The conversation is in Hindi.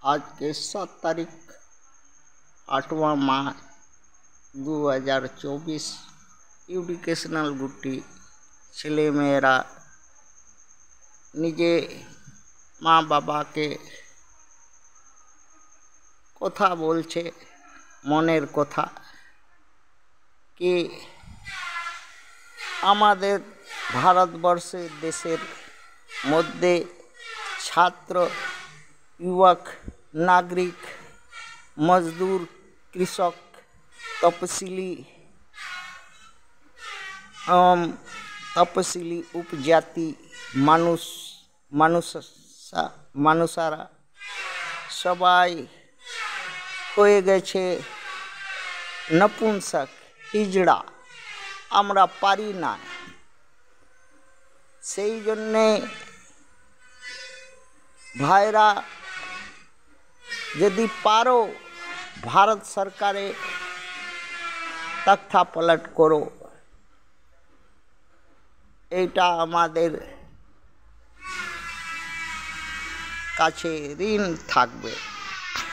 आज के 7 तारीख 8वां माह 2024 एजुकेशनल गुट्टी छेले मेरा निजे मा बाबा के कथा बोलछे मनेर कथा कि आमादेर भारतवर्षे देशेर मध्य छात्र युवक नागरिक मजदूर कृषक तपशिली तपशिली उपजाति মানুষারা সবাই হয়ে গেছে নপুংসক হিজড়া আমরা পারি না সেই জন্যে ভাইরা যদি পারো भारत सरकारे तख्ता पलट करो एटा आमादेर काछे ऋण थाकबे।